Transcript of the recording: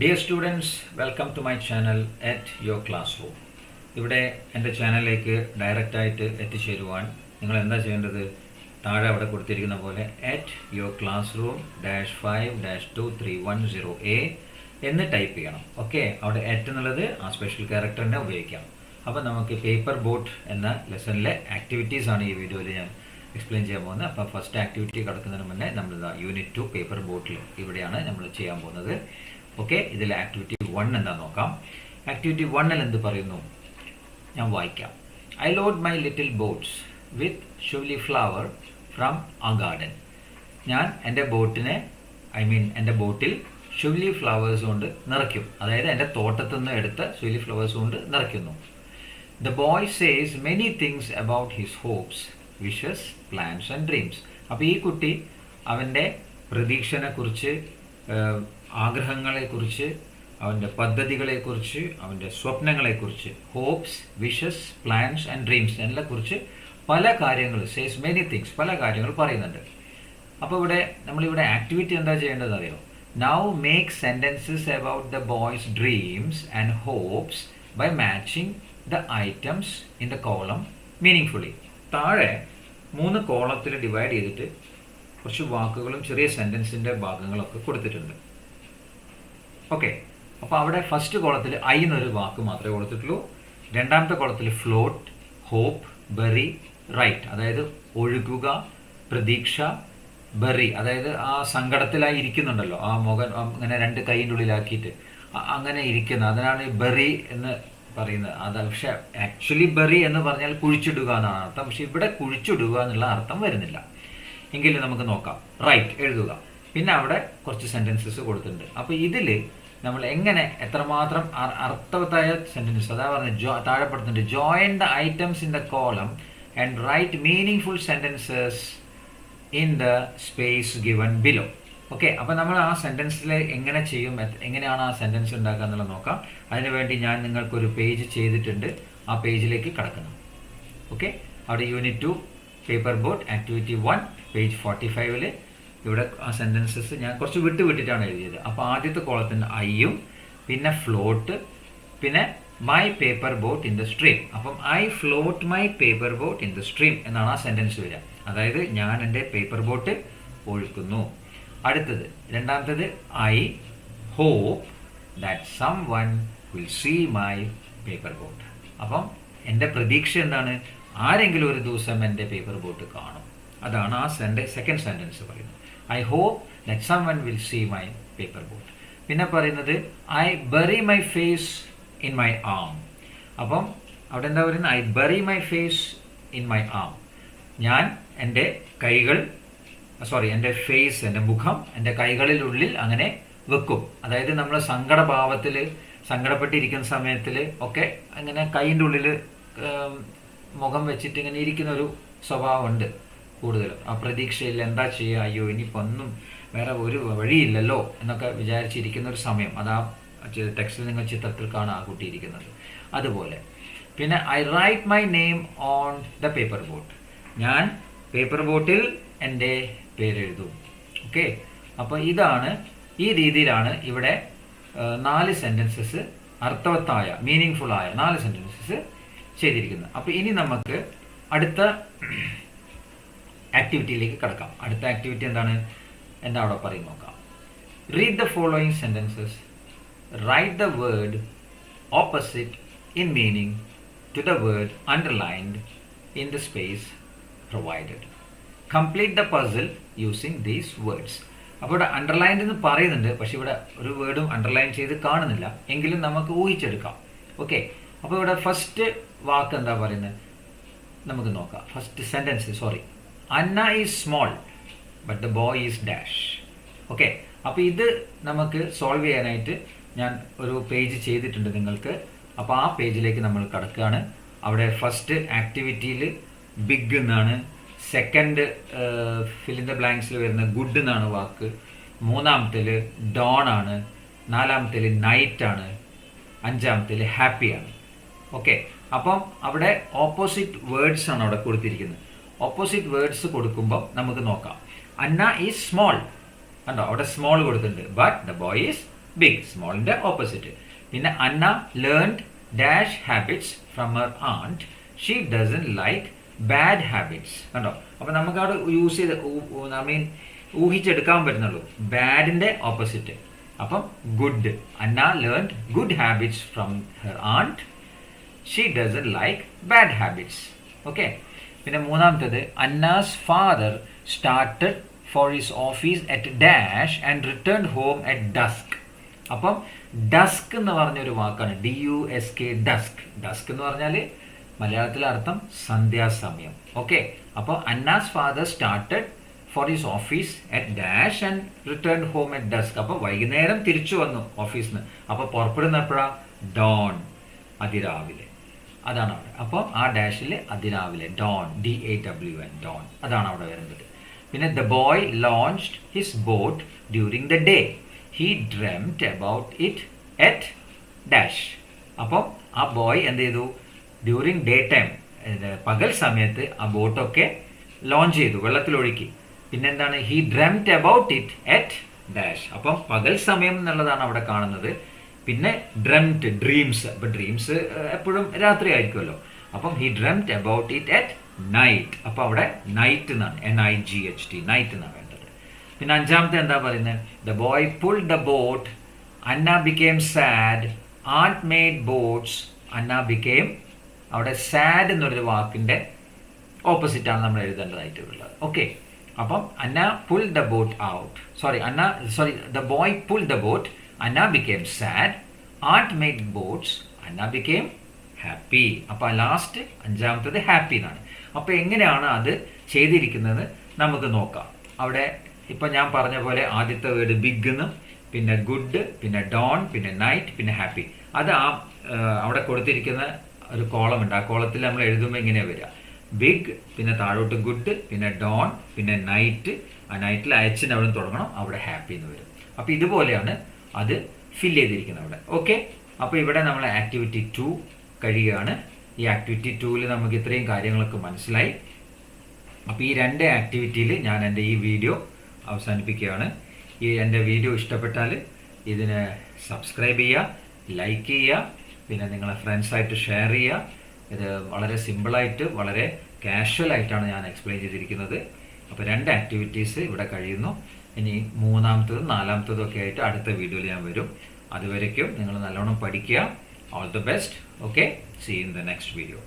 Dear students, welcome to my channel at your classroom. ഇവിടെ എൻ്റെ ചാനലിലേക്ക് ഡയറക്റ്റായിട്ട് എത്തിച്ചേരുവാൻ നിങ്ങൾ എന്താ ചെയ്യേണ്ടത്? താഴെ അവിടെ കൊടുത്തിരിക്കുന്ന പോലെ at your class room -5-2310A എന്ന് ടൈപ്പ് ചെയ്യണം. ഓക്കെ, അവിടെ അറ്റ് എന്നുള്ളത് ആ സ്പെഷ്യൽ ക്യാരക്ടറിനെ ഉപയോഗിക്കാം. അപ്പോൾ നമുക്ക് പേപ്പർ ബോട്ട് എന്ന ലെസണിലെ ആക്ടിവിറ്റീസ് ആണ് ഈ വീഡിയോയിൽ ഞാൻ എക്സ്പ്ലെയിൻ ചെയ്യാൻ പോകുന്നത്. അപ്പോൾ ഫസ്റ്റ് ആക്ടിവിറ്റി കടക്കുന്നതിന് മുന്നേ നമ്മൾ യൂണിറ്റ് 2 പേപ്പർ ബോട്ടിൽ ഇവിടെയാണ് നമ്മൾ ചെയ്യാൻ പോകുന്നത്. ഓക്കെ, ഇതിൽ ആക്ടിവിറ്റി 1 എന്താ നോക്കാം. ആക്ടിവിറ്റി 1-ൽ എന്ത് പറയുന്നു ഞാൻ വായിക്കാം. I load my little boats with shiuli flower from ആ ഗാർഡൻ. ഞാൻ എൻ്റെ ബോട്ടിനെ എൻ്റെ ബോട്ടിൽ ഷുവ്ലി ഫ്ലവേഴ്സ് കൊണ്ട് നിറയ്ക്കും. അതായത് എൻ്റെ തോട്ടത്തിൽ നിന്ന് എടുത്ത ഷുവ്ലി ഫ്ലവേഴ്സ് കൊണ്ട് നിറയ്ക്കുന്നു. The boy says many things about his hopes, wishes, plans and dreams. അപ്പോൾ ഈ കുട്ടി അവൻ്റെ പ്രതീക്ഷനെക്കുറിച്ച്, ആഗ്രഹങ്ങളെക്കുറിച്ച്, അവൻ്റെ പദ്ധതികളെക്കുറിച്ച്, അവൻ്റെ സ്വപ്നങ്ങളെക്കുറിച്ച്, hopes, wishes, plans and dreams എന്നെക്കുറിച്ച് പല കാര്യങ്ങൾ, സേസ് മെനി തിങ്സ്, പല കാര്യങ്ങൾ പറയുന്നുണ്ട്. അപ്പോൾ നമ്മളിവിടെ ആക്ടിവിറ്റി എന്താ ചെയ്യേണ്ടത് അറിയോ? Now make sentences about the boys dreams and hopes by matching the items in the column meaning താഴെ 3 കോളത്തിൽ ഡിവൈഡ് ചെയ്തിട്ട് കുറച്ച് വാക്കുകളും ചെറിയ സെൻറ്റൻസിൻ്റെ ഭാഗങ്ങളൊക്കെ കൊടുത്തിട്ടുണ്ട്. ഓക്കെ, അപ്പോൾ അവിടെ ഫസ്റ്റ് കോളത്തിൽ ഐ എന്നൊരു വാക്ക് മാത്രമേ കൊടുത്തിട്ടുള്ളൂ. രണ്ടാമത്തെ കോളത്തിൽ ഫ്ലോട്ട്, ഹോപ്പ്, ബെറി, റൈറ്റ്, അതായത് ഒഴുകുക, പ്രതീക്ഷ, ബെറി, അതായത് ആ സങ്കടത്തിലായി ഇരിക്കുന്നുണ്ടല്ലോ, ആ മുഖം അങ്ങനെ 2 കൈയിൻ്റെ ഉള്ളിലാക്കിയിട്ട് അങ്ങനെ ഇരിക്കുന്ന, അതിനാണ് ബെറി എന്ന് പറയുന്നത്. അത് പക്ഷെ ആക്ച്വലി ബെറി എന്ന് പറഞ്ഞാൽ കുഴിച്ചിടുക എന്നാണ് അർത്ഥം. പക്ഷെ ഇവിടെ കുഴിച്ചിടുക എന്നുള്ള അർത്ഥം വരുന്നില്ല. എങ്കിലും നമുക്ക് നോക്കാം. റൈറ്റ് എഴുതുക. പിന്നെ അവിടെ കുറച്ച് സെൻറ്റൻസസ് കൊടുത്തിട്ടുണ്ട്. അപ്പോൾ ഇതിൽ നമ്മൾ എങ്ങനെ എത്രമാത്രം അർത്ഥവത്തായ സെൻറ്റൻസ്, അതാ പറഞ്ഞത് താഴെപ്പെടുത്തുന്നുണ്ട്. Join the items in the column and write meaningful sentences in the space given below. Okay, അപ്പോൾ നമ്മൾ ആ സെൻറ്റൻസിൽ എങ്ങനെ ചെയ്യും, എങ്ങനെയാണ് ആ സെൻറ്റൻസ് ഉണ്ടാക്കുക എന്നുള്ളത് നോക്കാം. അതിനുവേണ്ടി ഞാൻ നിങ്ങൾക്കൊരു പേജ് ചെയ്തിട്ടുണ്ട്. ആ പേജിലേക്ക് കടക്കണം. ഓക്കെ, അവിടെ unit 2 paper boat activity 1 page 45-ൽ ഇവിടെ ആ സെൻറ്റൻസസ് ഞാൻ കുറച്ച് വിട്ടിട്ടാണ് എഴുതിയത്. അപ്പോൾ ആദ്യത്തെ കോളത്തിന് ഐയും, പിന്നെ ഫ്ലോട്ട്, പിന്നെ my paper boat in the stream. അപ്പം I float my paper boat in the stream എന്നാണ് ആ സെൻറ്റൻസ് വരിക. അതായത് ഞാൻ എൻ്റെ പേപ്പർ ബോട്ട് ഒഴുക്കുന്നു. അടുത്തത് രണ്ടാമത്തേത് I hope that someone will see my paper boat. അപ്പം എൻ്റെ പ്രതീക്ഷ എന്താണ്? ആരെങ്കിലും ഒരു ദിവസം എൻ്റെ പേപ്പർ ബോട്ട് കാണും. അതാണ് ആ സെക്കൻഡ് സെൻറ്റൻസ് പറയുന്നത്. I hope that someone will see my paper boat. പിന്നെ പറയുന്നത് I bury my face in my arm. അപ്പം അവിടെ എന്താ പറയുന്നത്? I bury my face in my arm. ഞാൻ എൻ്റെ ഫേസ്, എൻ്റെ മുഖം എൻ്റെ കൈകളിലുള്ളിൽ അങ്ങനെ വെക്കും. അതായത് നമ്മൾ സങ്കടഭാവത്തിൽ, സങ്കടപ്പെട്ടിരിക്കുന്ന സമയത്തിൽ ഒക്കെ അങ്ങനെ കൈൻ്റെ ഉള്ളിൽ മുഖം വെച്ചിട്ട് ഇങ്ങനെ ഇരിക്കുന്നൊരു സ്വഭാവമുണ്ട് കൂടുതലും. ആ പ്രതീക്ഷയിൽ എന്താ ചെയ്യുക, അയ്യോ ഇനിയിപ്പോൾ ഒന്നും വേറെ ഒരു വഴിയില്ലല്ലോ എന്നൊക്കെ വിചാരിച്ചിരിക്കുന്ന ഒരു സമയം. അത് ആ ടെക്സ്റ്റിൽ നിങ്ങൾ ചിത്രത്തിൽ കാണാം ആ കുട്ടിയിരിക്കുന്നത്. അതുപോലെ പിന്നെ I write my name on the paper boat. ഞാൻ പേപ്പർ ബോട്ടിൽ എൻ്റെ പേരെഴുതും. ഓക്കെ, അപ്പോൾ ഈ രീതിയിലാണ് ഇവിടെ 4 സെൻറ്റൻസസ് അർത്ഥവത്തായ, മീനിങ് ഫുള്ളായ 4 സെൻറ്റൻസസ് ചെയ്തിരിക്കുന്നത്. അപ്പോൾ ഇനി നമുക്ക് അടുത്ത ആക്ടിവിറ്റിയിലേക്ക് കടക്കാം. അടുത്ത ആക്ടിവിറ്റി എന്താ അവിടെ പറയും നോക്കാം. Read the following sentences, write the word opposite in meaning to the word underlined in the space provided. Complete the puzzle using these words. അപ്പോൾ ഇവിടെ അണ്ടർലൈൻഡ് എന്ന് പറയുന്നുണ്ട്, പക്ഷെ ഇവിടെ ഒരു വേർഡും അണ്ടർലൈൻ ചെയ്ത് കാണുന്നില്ല. എങ്കിലും നമുക്ക് ഊഹിച്ചെടുക്കാം. ഓക്കെ, അപ്പോൾ ഇവിടെ ഫസ്റ്റ് വാക്ക് എന്താ പറയുന്നത് നമുക്ക് നോക്കാം. First sentence, Anna is small but the boy is dash. Okay, അപ്പോൾ ഇത് നമുക്ക് സോൾവ് ചെയ്യാനായിട്ട് ഞാൻ ഒരു പേജ് ചെയ്തിട്ടുണ്ട് നിങ്ങൾക്ക്. അപ്പോൾ ആ പേജിലേക്ക് നമ്മൾ കടക്കുകയാണ്. അവിടെ ഫസ്റ്റ് ആക്ടിവിറ്റിയിൽ ബിഗ് എന്നാണ്, സെക്കൻഡ് ഫിൽ ഇൻ ദ ബ്ലാങ്ക്സിൽ വരുന്ന ഗുഡ് എന്നാണ് വാക്ക്, മൂന്നാമത്തേൽ ഡോൺ ആണ്, നാലാമത്തേൽ നൈറ്റ് ആണ്, അഞ്ചാമത്തേൽ ഹാപ്പിയാണ്. ഓക്കെ, അപ്പം അവിടെ ഓപ്പോസിറ്റ് വേർഡ്സ് ആണ് അവിടെ കൊടുത്തിരിക്കുന്നത്. ഓപ്പോസിറ്റ് വേർഡ്സ് കൊടുക്കുമ്പോൾ നമുക്ക് നോക്കാം. അന്ന ഈസ് സ്മോൾ, കണ്ടോ അവിടെ സ്മോൾ കൊടുത്തിട്ടുണ്ട്. But the boy is big. സ്മോളിന്റെ ഓപ്പോസിറ്റ്. പിന്നെ Anna learned dash habits from her aunt. She doesn't like bad habits. കണ്ടോ? അപ്പൊ നമുക്ക് അവിടെ യൂസ് ചെയ്ത് ഊഹിച്ചെടുക്കാൻ പറ്റുന്നുള്ളൂ. ബാഡിന്റെ ഓപ്പോസിറ്റ്. അപ്പം good. Anna learned good habits from her aunt. She doesn't like bad habits. Okay. പിന്നെ മൂന്നാമത്തേത് Anna's father started for his office at dash and return home at dusk. അപ്പം ഡസ്ക് എന്ന് പറഞ്ഞൊരു വാക്കാണ്. DUSK, desk. ഡസ്ക് എന്ന് പറഞ്ഞാൽ മലയാളത്തിലെ അർത്ഥം സന്ധ്യാസമയം. ഓക്കെ. അപ്പോൾ Anna's father started for his office at dash and return home at dusk. അപ്പോൾ വൈകുന്നേരം തിരിച്ചു വന്നു ഓഫീസിൽ നിന്ന്. അപ്പോൾ പുറപ്പെടുന്ന എപ്പോഴാണ്? ഡോൺ, അതിരാവിലെ. അതാണ് അവിടെ. അപ്പോൾ ആ ഡാഷിൽ അതിരാവിലെ, ഡോൺ, DAWN, ഡോൺ. അതാണ് അവിടെ വരുന്നത്. പിന്നെ the boy launched his boat during the day. He dreamt about it at dash. അപ്പം ആ ബോയ് എന്ത് ചെയ്തു? ഡ്യൂറിങ് ഡേ ടൈം, പകൽ സമയത്ത് ആ ബോട്ടൊക്കെ ലോഞ്ച് ചെയ്തു, വെള്ളത്തിലൊഴുക്കി. പിന്നെന്താണ്? He dreamt about it at dash. അപ്പം പകൽ സമയം എന്നുള്ളതാണ് അവിടെ കാണുന്നത്. പിന്നെ ഡ്രെംറ്റ്, ഡ്രീംസ്. അപ്പം ഡ്രീംസ് എപ്പോഴും രാത്രി ആയിരിക്കുമല്ലോ. അപ്പം he dreamt about it at night. അപ്പം അവിടെ നൈറ്റ് എന്നാണ്, NIGHT, നൈറ്റ് എന്നാണ് വേണ്ടത്. പിന്നെ അഞ്ചാമത്തെ എന്താ പറയുന്നത്? The boy pulled the boat. Anna became sad. And made boats. Anna became. അവിടെ സാഡ് എന്നൊരു വാക്കിന്റെ ഓപ്പോസിറ്റാണ് നമ്മൾ എഴുതേണ്ടതായിട്ടുള്ളത്. ഓക്കെ. അപ്പം Anna pull the boat out. The boy pull the boat. Anna became sad. And made boats. Anna became happy. അപ്പൊ last അഞ്ചാമത്തത് happy എന്നാണ്. അപ്പൊ എങ്ങനെയാണ് അത് ചെയ്തിരിക്കുന്നത് നമുക്ക് നോക്കാം. അവിടെ ഇപ്പൊ ഞാൻ പറഞ്ഞ പോലെ ആദ്യത്തെ വേർഡ് ബിഗ് എന്നും, പിന്നെ ഗുഡ്, പിന്നെ ഡോൺ, പിന്നെ നൈറ്റ്, പിന്നെ ഹാപ്പി. അത് അവിടെ കൊടുത്തിരിക്കുന്ന ഒരു കോളം ഉണ്ട്. ആ കോളത്തിൽ നമ്മൾ എഴുതുമ്പോൾ ഇങ്ങനെ വരിക: ബിഗ്, പിന്നെ താഴോട്ട് ഗുഡ്, പിന്നെ ഡോൺ, പിന്നെ നൈറ്റ്. ആ നൈറ്റിൽ അയച്ചിന് അവിടെ തുടങ്ങണം, അവിടെ ഹാപ്പി എന്ന് വരും. അപ്പൊ ഇതുപോലെയാണ് അത് ഫിൽ ചെയ്തിരിക്കുന്നത് അവിടെ. ഓക്കെ. അപ്പോൾ ഇവിടെ നമ്മൾ ആക്ടിവിറ്റി 2 കഴിയുകയാണ്. ഈ ആക്ടിവിറ്റി 2ൽ നമുക്ക് ഇത്രയും കാര്യങ്ങളൊക്കെ മനസ്സിലായി. അപ്പോൾ ഈ 2 ആക്ടിവിറ്റിയിൽ ഞാൻ എൻ്റെ ഈ വീഡിയോ അവസാനിപ്പിക്കുകയാണ്. ഈ എൻ്റെ വീഡിയോ ഇഷ്ടപ്പെട്ടാൽ ഇതിന് സബ്സ്ക്രൈബ് ചെയ്യുക, ലൈക്ക് ചെയ്യുക, പിന്നെ നിങ്ങളെ ഫ്രണ്ട്സായിട്ട് ഷെയർ ചെയ്യുക. ഇത് വളരെ സിമ്പിളായിട്ട്, വളരെ കാഷ്വലായിട്ടാണ് ഞാൻ എക്സ്പ്ലെയിൻ ചെയ്തിരിക്കുന്നത്. അപ്പോൾ 2 ആക്ടിവിറ്റീസ് ഇവിടെ കഴിയുന്നു. ഇനി മൂന്നാമത്തതും നാലാമത്തതും ഒക്കെ ആയിട്ട് അടുത്ത വീഡിയോയിൽ ഞാൻ വരും. അതുവരയ്ക്കും നിങ്ങൾ നല്ലോണം പഠിക്കുക. All the best. Okay. See you in the next video.